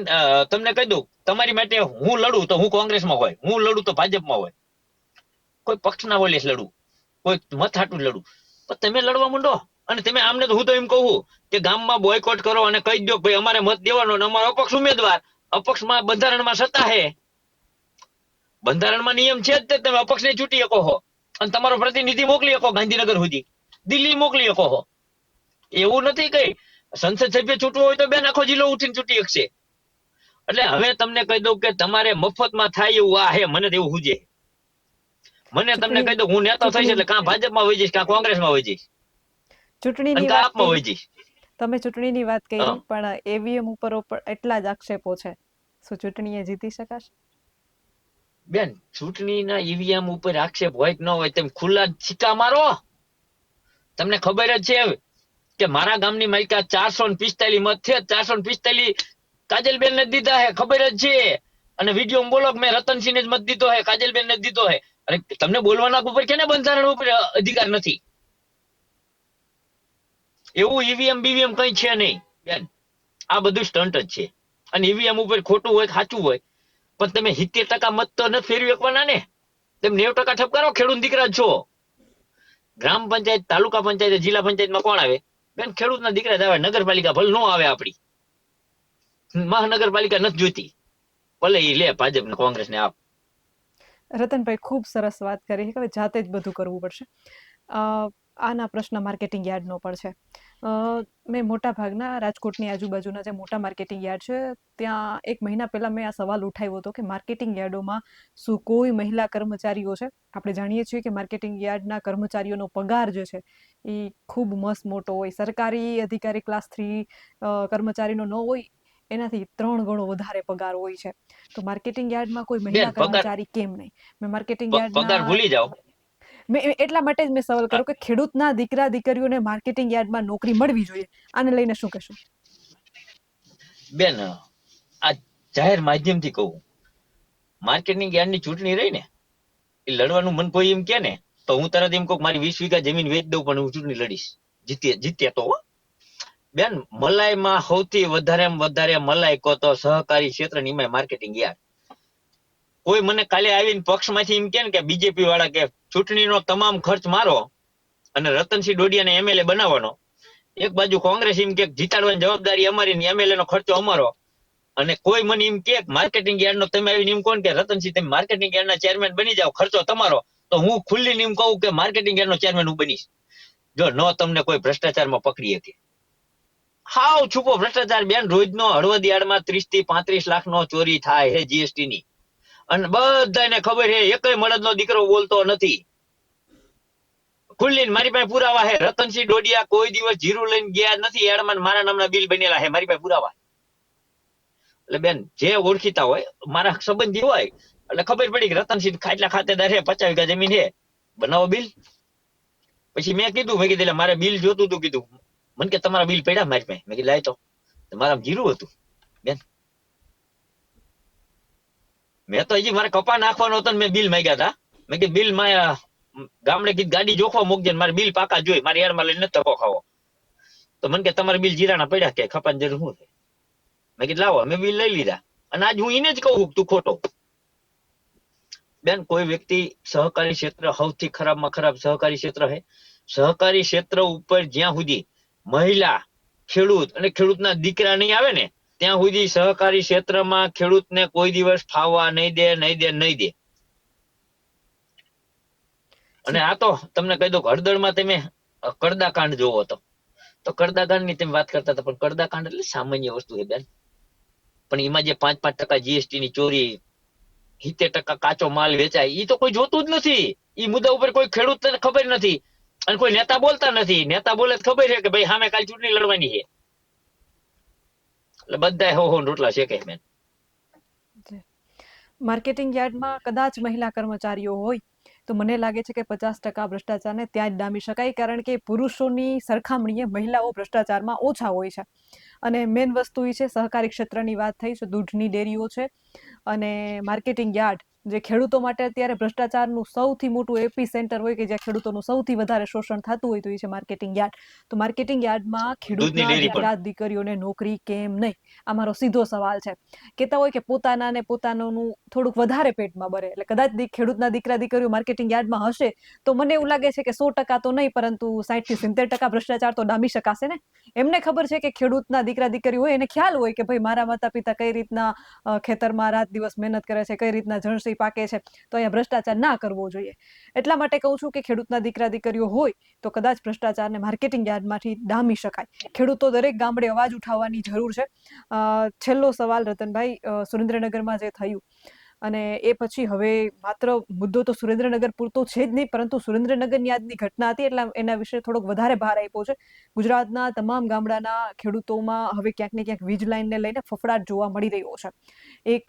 તમને કહી દઉં, તમારી માટે હું લડું તો હું કોંગ્રેસમાં હોય, હું લડું તો ભાજપમાં હોય, કોઈ પક્ષના બોલે લડું, કોઈ મત હાટું લડું, પણ તમે લડવા માંડો. અને તમે આમને તો હું તો એમ કહું કે ગામમાં બોયકોટ કરો અને કહી દો ભાઈ અમારે મત દેવાનો, અમારો અપક્ષ ઉમેદવાર, અપક્ષમાં બંધારણમાં સત્તા છે, બંધારણમાં નિયમ છે જ તે તમે અપક્ષને ચૂંટી શકો છો અને તમારો પ્રતિનિધિ મોકલી શકો ગાંધીનગર સુધી, દિલ્હી મોકલી શકો છો. એવું નથી કઈ સંસદ સભ્ય ચૂંટવું હોય તો બેન આખો જિલ્લો ઉઠીને ચૂંટી શકશે. એટલે હવે તમને કહી દઉં કે તમારે મફતમાં થાય એવું આ હે, મને તો એવું હુજે. મને તમને કહી દઉં હું નેતા થઈશ એટલે કાં ભાજપમાં વહી જઈશ, કાં કોંગ્રેસમાં વહી જઈશ, અને ચૂંટણીની કાં વાત આપમાં કરી, વહી જઈશ. તમે ચૂંટણીની વાત કરી, હા પણ ઈવીએમ ઉપર એટલા જ આક્ષેપો છે, શું ચૂંટણીએ જીતી શકાશે? બેન, ચૂંટણીના ઈવીએમ ઉપર આક્ષેપ હોય કે ન હોય, તેમ ખુલ્લા સિક્કા મારો. તમને ખબર જ છે કે મારા ગામની માલિકા 445 મત છે, 445 કાજલબેન ને દીધા હે, ખબર જ છે. અને વિડીયો બોલો કે મેં રતનસિંહ જ મત દીધો હે, કાજલબેન ને દીધો હે. અરે તમને બોલવાના ઉપર કેને બંધારણ ઉપર અધિકાર નથી? એવું ઈવીએમ બીવીએમ કઈ છે નહીં બેન, આ બધું સ્ટન્ટ જ છે. અને ઈવીએમ ઉપર ખોટું હોય સાચું હોય, પણ તમે 70% મત તો નથી ફેરવી શકવાના ને. તમે 90% ઠપકારો, ખેડૂત દીકરા છો. ગ્રામ પંચાયત, તાલુકા પંચાયત, જિલ્લા પંચાયતમાં કોણ આવે બેન? ખેડૂતના દીકરા જ આવે. નગરપાલિકા ભલે નો આવે, આપડી મહાનગરપાલિકા નથી જોઈતી, ભલે એ લે ભાજપ ને કોંગ્રેસ ને આપ. રતનભાઈ ખૂબ સરસ વાત કરી કે હવે જાતે જ બધું કરવું પડશે. આના પ્રશ્ન માર્કેટિંગ યાર્ડનો પણ છે. મેં મોટા ભાગના રાજકોટની આજુબાજુના જે મોટા માર્કેટિંગ યાર્ડ છે ત્યાં 1 મહિના પહેલા મેં આ સવાલ ઉઠાવ્યો હતો કે માર્કેટિંગ યાર્ડોમાં શું કોઈ મહિલા કર્મચારીઓ છે? આપણે જાણીએ છીએ કે માર્કેટિંગ યાર્ડના કર્મચારીઓનો પગાર જે છે એ ખૂબ મસ્ત મોટો હોય. સરકારી અધિકારી ક્લાસ 3 કર્મચારીનો ન હોય એનાથી 3 ગણો વધારે પગાર હોય છે. તો માર્કેટિંગ યાર્ડમાં કોઈ બેન મહિલા પગાર કર્મચારી કેમ નહીં? મેં માર્કેટિંગ પગાર યાર્ડના ભૂલી જાઓ. મેં એટલા માટે જ મેં સવાલ કર્યો કે ખેડૂતના દીકરા દીકરીઓને માર્કેટિંગ યાર્ડમાં નોકરી મળવી જોઈએ. આને લઈને શું કહેશો? બેન, આ જાહેર માધ્યમથી કહું, માર્કેટિંગ યાર્ડની ચૂંટણી રહી ને, એ લડવાનું મન કોઈ એમ કે ને તો હું તરત એમ કહું મારી 20 વીઘા જમીન વેચ દઉં, પણ હું ચૂંટણી લડીશ. જીતે તો બેન. મલાઈમાં સૌથી વધારે મલાઈ કહો તો સહકારી ક્ષેત્ર ની માર્કેટિંગ યાર્ડ. કોઈ મને કાલે આવીને પક્ષમાંથી એમ કે બીજેપી વાળા કે ચૂંટણીનો તમામ ખર્ચ મારો અને રતનસિંહ ડોડિયાને એમએલએ બનાવવાનો, એક બાજુ કોંગ્રેસ એમ કે જીતાડવાની જવાબદારી અમારી ને એમએલએ નો ખર્ચો અમારો, અને કોઈ મને એમ કે માર્કેટિંગ યાર્ડ નો તમે આવીને એમ કોણ કે રતનસિંહ તમે માર્કેટિંગ યાર્ડ ના ચેરમેન બની જાઓ, ખર્ચો તમારો, તો હું ખુલ્લી એમ કહું કે માર્કેટિંગ યાર્ડ નો ચેરમેન હું બનીશ, જો ન તમને કોઈ ભ્રષ્ટાચારમાં પકડી શકે. હાવ છુપો ભ્રષ્ટાચાર બેન. રોજનો હળવદ યાર્ડમાં 30 થી 35 લાખ નો ચોરી થાય છે જીએસટી ની, અને બધાને ખબર છે. એકય મળદનો દીકરો બોલતો નથી. ખુલ્લી મારી પાસે પુરાવા છે. રતનસિંહ ડોડિયા કોઈ દિવસ જીરું લઈને ગયા નથી યાર્ડમાં, મારા નામના બિલ બનેલા છે, મારી પાસે પુરાવા. એટલે બેન, જે ઓળખીતા હોય, મારા સંબંધી હોય, એટલે ખબર પડી કે રતનસિંહ ખાટલા ખાતેદાર છે, 50 વીઘા જમીન છે, બનાવો બિલ. પછી મેં કીધું એટલે મારે બિલ જોતું હતું. કીધું મને કે તમારા બિલ પડ્યા મારી પાસે. મેં કીધું લાય તો, મારા જીરું હતું બેન. મેં તો હજી મારે કપા નાખવાનો હતો ને મેં બિલ માંગ્યા હતા. મેં કીધું બિલ માં ગામડે કીધું ગાડી જોખવા મૂકજે, મારે બિલ પાકા જોઈ, મારે યારમાં લઈને ધક્કો ખાવો. તો મને કે તમારે બિલ જીરાના પડ્યા, કે ખપાની જરૂર શું છે? મેં કીધું લાવો, અમે બિલ લઈ લીધા. અને આજ હું એને જ કહું તું ખોટો. બેન, કોઈ વ્યક્તિ સહકારી ક્ષેત્ર સૌથી ખરાબમાં ખરાબ સહકારી ક્ષેત્ર છે. સહકારી ક્ષેત્ર ઉપર જ્યાં સુધી મહિલા, ખેડૂત અને ખેડૂતના દીકરા નહીં આવે ને ત્યાં સુધી સહકારી ક્ષેત્રમાં ખેડૂતને કોઈ દિવસ ફાવવા નહીં દે. અને આ તો તમને કહી દઉં, હળદરમાં તમે કડદાકાંડ જોવો તો કડદાકાંડ ની તમે વાત કરતા હતા, પણ કડદાકાંડ એટલે સામાન્ય વસ્તુ છે બેન. પણ એમાં જે 5% જીએસટી ની ચોરી, 70% કાચો માલ વેચાય, એ તો કોઈ જોતું જ નથી. એ મુદ્દા ઉપર કોઈ ખેડૂતને ખબર નથી, અને કોઈ નેતા બોલતા નથી. નેતા બોલે ખબર છે કે ભાઈ સામે કાલ ચૂંટણી લડવાની છે, એટલે બધા હો રોટલા શેકે બેન. માર્કેટિંગ યાર્ડમાં કદાચ મહિલા કર્મચારીઓ હોય તો મને લાગે છે કે 50% ભ્રષ્ટાચારને ત્યાં જ ડામી શકાય, કારણ કે પુરુષોની સરખામણીએ મહિલાઓ ભ્રષ્ટાચારમાં ઓછા હોય છે. અને મેઇન વસ્તુ એ છે, સહકારી ક્ષેત્રની વાત થઈ છે, દૂધની ડેરીઓ છે અને માર્કેટિંગ યાર્ડ, જે ખેડૂતો માટે અત્યારે ભ્રષ્ટાચારનું સૌથી મોટું એપી સેન્ટર હોય, કે જ્યાં ખેડૂતોનું સૌથી વધારે શોષણ થતું હોય, તો એ છે માર્કેટિંગ યાર્ડ. તો માર્કેટિંગ યાર્ડમાં દૂધની ખેડૂતના ડેરી પણ દીકરા દીકરીઓને નોકરી કેમ નહીં? આ મારો સીધો સવાલ છે. કહેતા હોય કે પોતાના ને પોતાનું થોડુંક વધારે પેટમાં બરે, એટલે કદાચ ખેડૂતના દીકરા દીકરીઓ માર્કેટિંગ યાર્ડમાં હશે તો મને એવું લાગે છે કે 100% તો નહીં, પરંતુ 60 થી 70% ભ્રષ્ટાચાર તો ડામી શકાશે ને. એમને ખબર છે કે ખેડૂતના દીકરા દીકરી હોય, એને ખ્યાલ હોય કે ભાઈ મારા માતા પિતા કઈ રીતના ખેતરમાં રાત દિવસ મહેનત કરે છે, કઈ રીતના જણસી મગફળી પાકે છે તો અહીંયા ભ્રષ્ટાચાર ના કરવો જોઈએ. એટલા માટે કહું છું કે ખેડૂતના દીકરા દીકરીઓ હોય તો કદાચ ભ્રષ્ટાચારને માર્કેટિંગ યાર્ડમાંથી ડામી શકાય. ખેડૂતો દરેક ગામડે અવાજ ઉઠાવવાની જરૂર છે. છેલ્લો સવાલ રતનભાઈ, સુરેન્દ્રનગરમાં જે થયું અને એ પછી હવે માત્ર મુદ્દો તો સુરેન્દ્રનગર પૂરતો છે જ નહીં, પરંતુ સુરેન્દ્રનગરની આજની ઘટના હતી એટલે એના વિશે થોડોક વધારે ભાર આપ્યો છે. ગુજરાતના તમામ ગામડાના ખેડૂતોમાં હવે ક્યાંક ને ક્યાંક વીજ લાઈનને લઈને ફફડાટ જોવા મળી રહ્યો છે. એક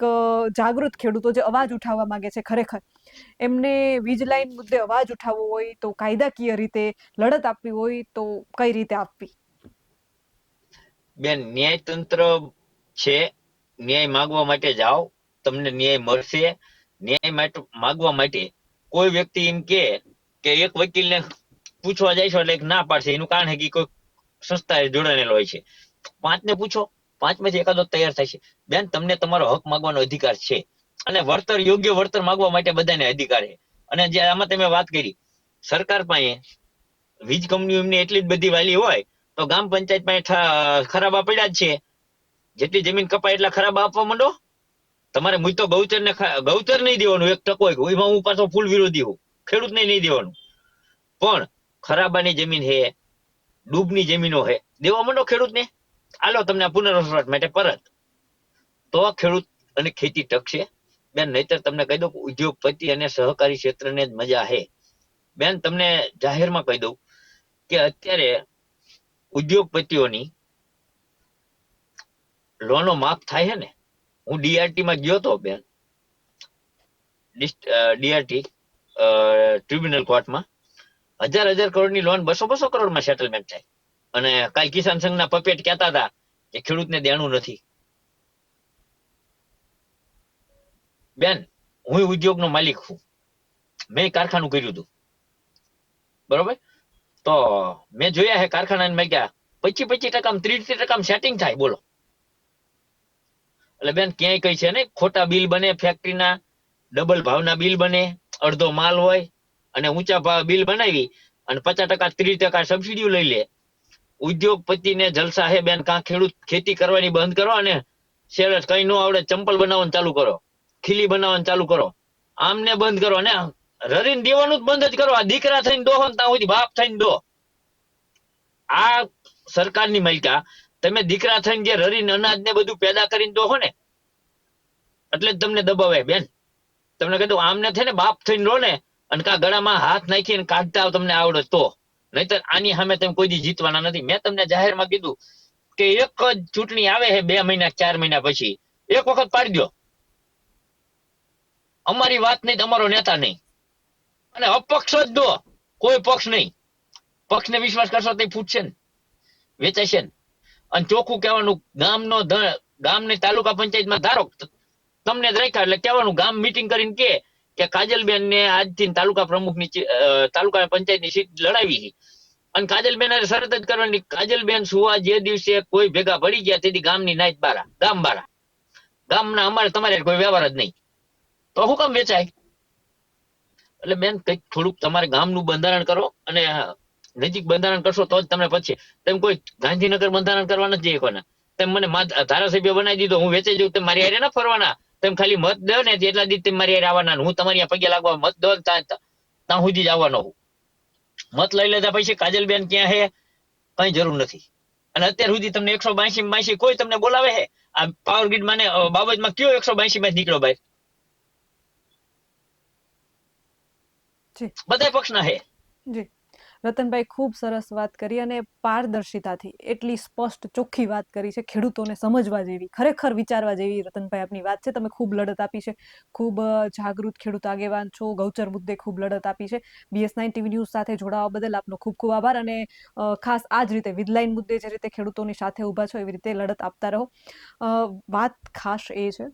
જાગૃત ખેડૂતો જે અવાજ ઉઠાવવા માંગે છે, ખરેખર એમને વીજ લાઈન મુદ્દે અવાજ ઉઠાવવો હોય તો કાયદાકીય રીતે લડત આપવી હોય તો કઈ રીતે આપવી? બેન, ન્યાયતંત્ર છે, ન્યાય માંગવા માટે જાઓ, તમને ન્યાય મળશે. ન્યાય માટે માંગવા માટે કોઈ વ્યક્તિ એમ કે એક વકીલને પૂછવા જાય છો એટલે એક ના પાડશે, એનું કારણ છે કે કોઈ સંસ્થા જોડાયેલો હોય છે. 5 ને પૂછો, 5 માંથી એકાદો તૈયાર થાય છે. બેન, તમને તમારો હક માંગવાનો અધિકાર છે અને વળતર, યોગ્ય વળતર માંગવા માટે બધાને અધિકાર છે. અને જે આમાં તમે વાત કરી, સરકાર પાસે વીજ કંપનીઓ એમની એટલી જ બધી વાલી હોય તો ગામ પંચાયત પાસે ખરાબા પડ્યા જ છે. જેટલી જમીન કપાય એટલા ખરાબા આપવા માંડો. તમારે મુઈ તો ગૌચર નહીં દેવાનું, 1% એમાં હું પાછો ફૂલ વિરોધી હું, ખેડૂતને નહીં દેવાનું. પણ ખરાબાની જમીન હે, ડૂબની જમીનો હે, દેવા માંડો ખેડૂતને. આલો તમને પુનર્વસવાટ માટે પરત, તો ખેડૂત અને ખેતી ટકશે. બેન, નહીતર તમને કહી દઉં ઉદ્યોગપતિ અને સહકારી ક્ષેત્રને જ મજા હે. બેન, તમને જાહેરમાં કહી દઉં કે અત્યારે ઉદ્યોગપતિઓની લોનો માફ થાય છે ને. હું ડીઆરટી માં ગયો તો બેન, ડીઆરટી ટ્રિબ્યુનલ કોર્ટમાં 1000 કરોડની લોન 200 કરોડમાં સેટલમેન્ટ થાય. અને કાલ કિસાન સંઘના પપેટ કહેતા હતા કે ખેડૂતને દેણું નથી. બેન, હું ઉદ્યોગનો માલિક છું, મેં કારખાનું કર્યું હતું, બરોબર? તો મેં જોયા હે કારખાના માગ્યા 25% 30% સેટિંગ થાય, બોલો. એટલે બેન, ક્યાંય કઈ છે ને ખોટા બિલ બને, ફેક્ટરીના ડબલ ભાવના બિલ બને, અડધો માલ હોય અને ઊંચા ભાવ બિલ બનાવી અને 50% 30% સબસિડી લઈ લે. ઉદ્યોગપતિને જલસા હે બેન. કાં ખેડૂત ખેતી કરવાની બંધ કરો અને શેરસ કઈ ન આવડે ચંપલ બનાવવાનું ચાલુ કરો, ખીલી બનાવવાનું ચાલુ કરો, આમને બંધ કરો અને રરીને દેવાનું જ બંધ જ કરો. આ દીકરા થઈને દો ને ત્યાં સુધી બાપ થઈને દો. આ સરકારની માલિકા. તમે દીકરા થઈને જે રરીને અનાજ ને બધું પેદા કરીને દો ને એટલે જ તમને દબાવે. બેન, તમને કીધું આમને થઈને બાપ થઈને રો ને અને કા ગળામાં હાથ નાખીને કાઢતા તમને આવડે તો, નહીતર આની સામે તમે કોઈ દી જીતવાના નથી. મેં તમને જાહેરમાં કીધું કે એક જ ચૂંટણી આવે છે 2 મહિના 4 મહિના પછી, એક વખત પાડી દો. અમારી વાત નહીં, તમારો નેતા નહીં, અને અપક્ષ જ દો, કોઈ પક્ષ નહીં. પક્ષને વિશ્વાસ કરશો તો ફૂટશે ને, વેચાશે ને. અને ચોખ્ખું કહેવાનું, ગામને તાલુકા પંચાયતમાં ધારો તમને જ રાખ્યા એટલે કહેવાનું, ગામ મીટિંગ કરીને કે કાજલબેન ને આજથી તાલુકા પ્રમુખની તાલુકા પંચાયતની સીટ લડાવી છે. અને કાજલબેન શરત જ કરવાની, કાજલબેન સુવા જે દિવસે કોઈ ભેગા પડી ગયા તેથી ગામની નાઈટ બારા, ગામ બારા, ગામના અમારે તમારે કોઈ વ્યવહાર જ નહીં. તો શું કામ વેચાય? એટલે બેન, કંઈક થોડુંક તમારે ગામનું બંધારણ કરો અને નજીક બંધારણ કરશો તો જ તમને પછી. તેમ કોઈ ગાંધીનગર બંધારણ કરવા નથી કોને. તેમ મને ધારાસભ્ય બનાવી દીધો, હું વેચાઈ જઉં, મારી હારે ના ફરવાના. તેમ ખાલી મત દો ને એટલા દિવસ મારી હારે આવવાના. હું તમારી પગે લાગવા મત દો ત્યાં સુધી જ આવવાનો હું. મત લઈ લેતા પછી કાજલબેન ક્યાં હે કઈ જરૂર નથી. અને અત્યાર સુધી તમને 182 કોઈ તમને બોલાવે હે? આ પાવર ગ્રીડ માં બાબતમાં કયો 182 માં નીકળ્યો ભાઈ? બધા પક્ષના હે. જી રતનભાઈ, ખૂબ સરસ વાત કરી અને પારદર્શિતાથી એટલી સ્પષ્ટ ચોખ્ખી વાત કરી છે, ખેડૂતોને સમજવા જેવી, ખરેખર વિચારવા જેવી રતનભાઈ આપની વાત છે. તમે ખૂબ લડત આપી છે, ખૂબ જાગૃત ખેડૂત આગેવાન છો, ગૌચર મુદ્દે ખૂબ લડત આપી છે. BS9 TV ન્યૂઝ સાથે જોડાવા બદલ આપનો ખૂબ ખૂબ આભાર. અને ખાસ આ જ રીતે વીજલાઈન મુદ્દે જે રીતે ખેડૂતોની સાથે ઊભા છો એવી રીતે લડત આપતા રહો. વાત ખાસ એ છે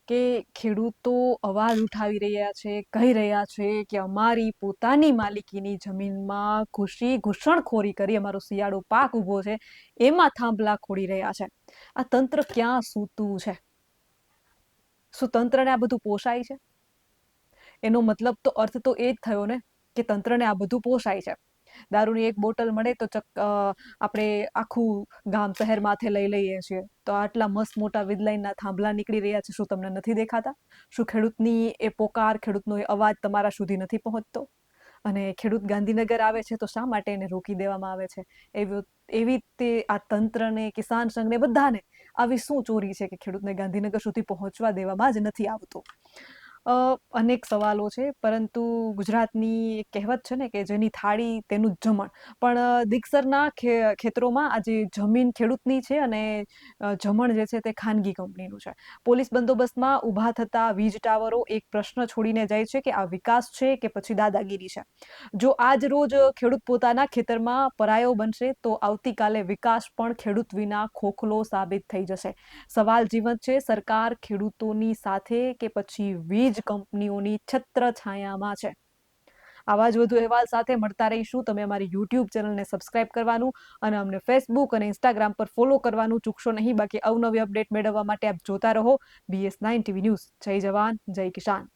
કે ખેડૂતો અવાજ ઉઠાવી રહ્યા છે, કહી રહ્યા છે કે અમારી પોતાની માલિકીની જમીનમાં ઘૂસણખોરી કરી અમારો શિયાળો પાક ઉભો છે એમાં થાંભલા ખોડી રહ્યા છે. આ તંત્ર ક્યાં સૂતું છે? શું તંત્રને આ બધું પોસાય છે? એનો મતલબ તો અર્થ તો એ જ થયો ને કે તંત્રને આ બધું પોસાય છે. દારૂની એક બોટલ મળે તો આપણે આખું ગામ શહેર માથે લઈ લઈએ છીએ. તો આટલા મસ્ત મોટા વીજળીના થાંભલા નીકળી રહ્યા છે, શું તમને નથી દેખાતા? શું ખેડૂતની એ પોકાર, ખેડૂતનો એ અવાજ તમારા સુધી નથી પહોંચતો? અને ખેડૂત ગાંધીનગર આવે છે તો શા માટે એને રોકી દેવામાં આવે છે? એવી તે આ તંત્રને, કિસાન સંઘને, બધાને આવી શું ચોરી છે કે ખેડૂતને ગાંધીનગર સુધી પહોંચવા દેવામાં જ નથી આવતું? અનેક સવાલો છે, પરંતુ ગુજરાતની એક કહેવત છે ને કે જેની થાળી તેનું જ જમણ. પણ દિગસરના ખેતરોમાં આજે જમીન ખેડૂતની છે અને જમણ જે છે તે ખાનગી કંપનીનું છે. પોલીસ બંદોબસ્તમાં ઊભા થતા વીજ ટાવરો એક પ્રશ્ન છોડીને જાય છે કે આ વિકાસ છે કે પછી દાદાગીરી છે? જો આજ રોજ ખેડૂત પોતાના ખેતરમાં પરાયો બનશે તો આવતીકાલે વિકાસ પણ ખેડૂત વિના ખોખલો સાબિત થઈ જશે. સવાલ જીવંત છે, સરકાર ખેડૂતોની સાથે કે પછી વીજ કંપનીઓની છત્રછાયામાં છે? આવા જ વધુ અહેવાલ સાથે મળતા રહીશું. તમે અમારી YouTube ચેનલને સબસ્ક્રાઇબ કરવાનું અને અમને Facebook અને Instagram પર ફોલો કરવાનું ચૂકશો નહીં. બાકી અવનવી અપડેટ મેળવવા માટે આપ જોતા રહો BS9 TV ન્યૂઝ. જય જવાન, જય કિસાન.